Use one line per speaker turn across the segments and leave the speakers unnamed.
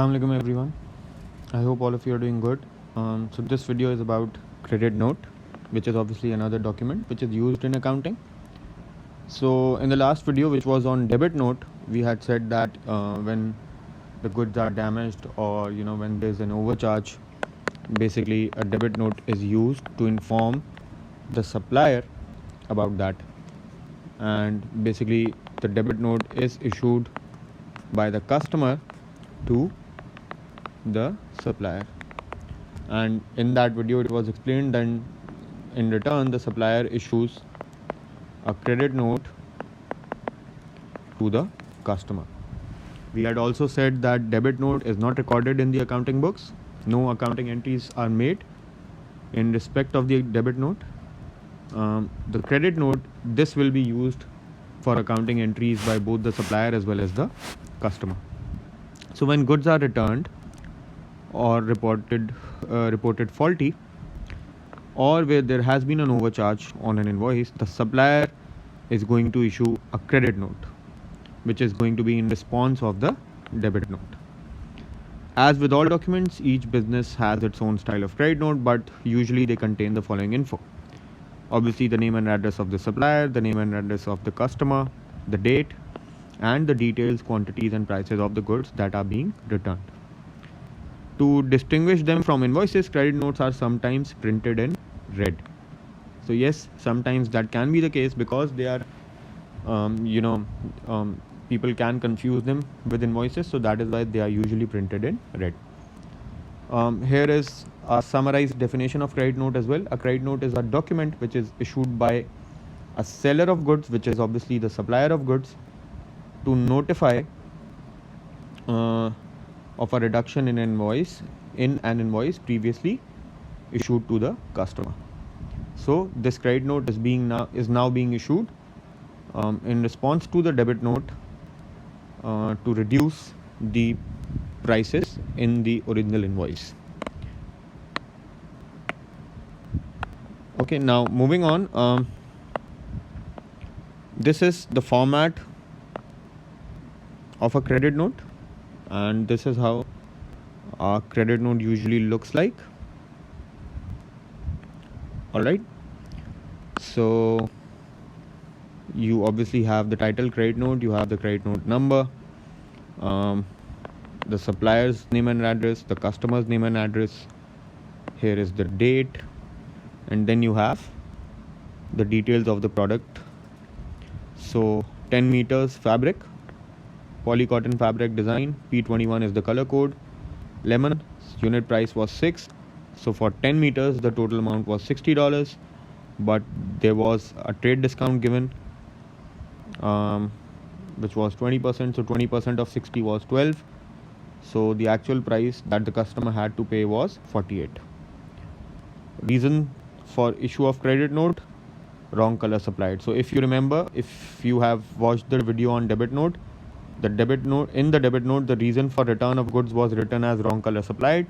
Assalamualaikum everyone. I hope all of you are doing good. So this video is about credit note, which is obviously another document which is used in accounting. So in the last video, which was on debit note, we had said that when the goods are damaged or when there's an overcharge, basically a debit note is used to inform the supplier about that, and basically the debit note is issued by the customer to the supplier. And in that video it was explained that in return the supplier issues a credit note to the customer. We had also said that debit note is not recorded in the accounting books. No accounting entries are made in respect of the debit note. The credit note, this will be used for accounting entries by both the supplier as well as the customer. So when goods are returned or reported faulty, or where there has been an overcharge on an invoice, the supplier is going to issue a credit note, which is going to be in response of the debit note. As with all documents, each business has its own style of credit note, but usually they contain the following info. Obviously, the name and address of the supplier, the name and address of the customer, the date, and the details, quantities, and prices of the goods that are being returned. To distinguish them from invoices, credit notes are sometimes printed in red. So yes, sometimes that can be the case because they are, people can confuse them with invoices. So that is why they are usually printed in red. Here is a summarized definition of credit note as well. A credit note is a document which is issued by a seller of goods, which is obviously the supplier of goods, to notify of a reduction in an invoice previously issued to the customer. So this credit note is now being issued in response to the debit note to reduce the prices in the original invoice. Okay, now moving on. This is the format of a credit note, and this is how a credit note usually looks like. All right, so you obviously have the title credit note, you have the credit note number, the supplier's name and address, the customer's name and address. Here is the date, and then you have the details of the product. So 10 meters fabric, polycotton fabric design, P21 is the color code, lemon, unit price was 6. So for 10 meters the total amount was $60, but there was a trade discount given, which was 20%. So 20% of 60 was 12. So the actual price that the customer had to pay was 48. Reason for issue of credit note: wrong color supplied. So if you remember, if you have watched the video on debit note, the debit note, the reason for return of goods was written as wrong color supplied.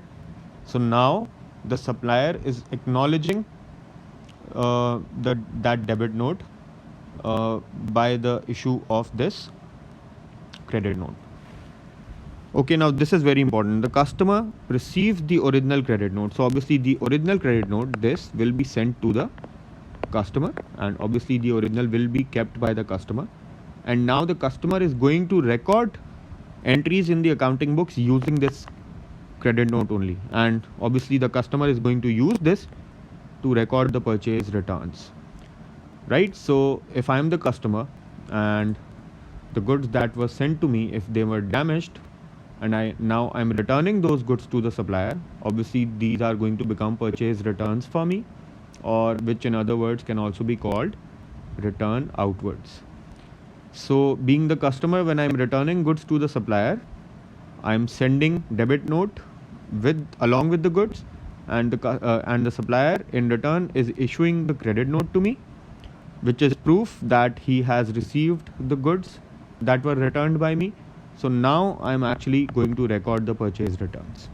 So now the supplier is acknowledging that debit note by the issue of this credit note. Okay, now this is very important. The customer receives the original credit note. So obviously the original credit note, this will be sent to the customer, and obviously the original will be kept by the customer. And now the customer is going to record entries in the accounting books using this credit note only, and obviously the customer is going to use this to record the purchase returns, right? So if I am the customer and the goods that were sent to me, if they were damaged, and I'm returning those goods to the supplier, obviously these are going to become purchase returns for me, or which in other words can also be called return outwards. So being the customer, when I'm returning goods to the supplier, I'm sending debit note along with the goods, and the supplier in return is issuing the credit note to me, which is proof that he has received the goods that were returned by me. So now I'm actually going to record the purchase returns.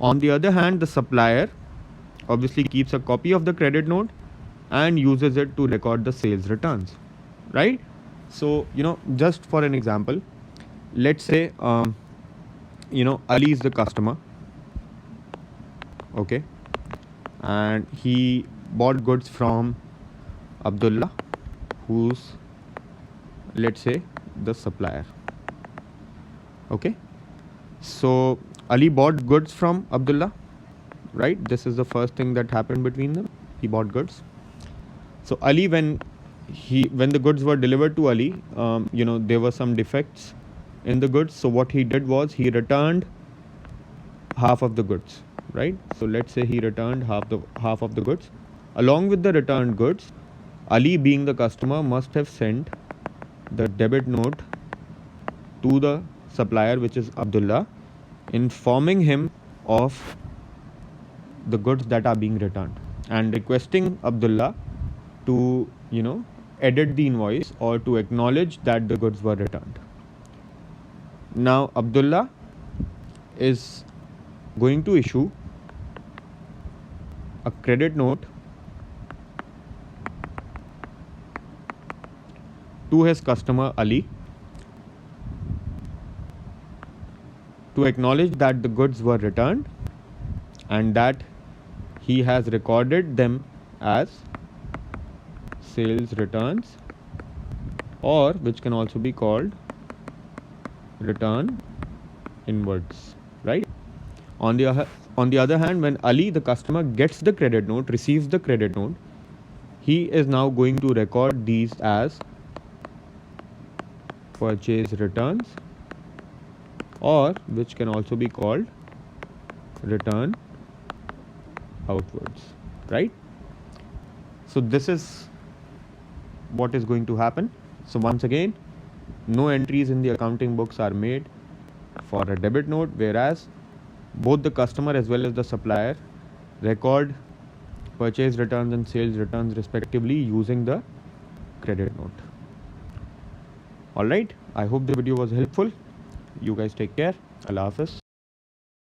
On the other hand, the supplier obviously keeps a copy of the credit note and uses it to record the sales returns, right? So just for an example, let's say Ali is the customer, okay, and he bought goods from Abdullah, who's, let's say, the supplier, okay. So Ali bought goods from Abdullah, right? This is the first thing that happened between them. He bought goods. So Ali, when the goods were delivered to Ali, there were some defects in the goods. So what he did was he returned half of the goods, right? So let's say he returned half of the goods. Along with the returned goods, Ali, being the customer, must have sent the debit note to the supplier, which is Abdullah, informing him of the goods that are being returned and requesting Abdullah to edit the invoice or to acknowledge that the goods were returned. Now Abdullah is going to issue a credit note to his customer Ali to acknowledge that the goods were returned and that he has recorded them as sales returns, or which can also be called return inwards, right? On the other hand, when Ali, the customer, gets the credit note, receives the credit note, he is now going to record these as purchase returns, or which can also be called return outwards, right? So this is what is going to happen. So once again, no entries in the accounting books are made for a debit note, whereas both the customer as well as the supplier record purchase returns and sales returns respectively using the credit note. Alright, I hope the video was helpful. You guys take care. Allah Hafiz.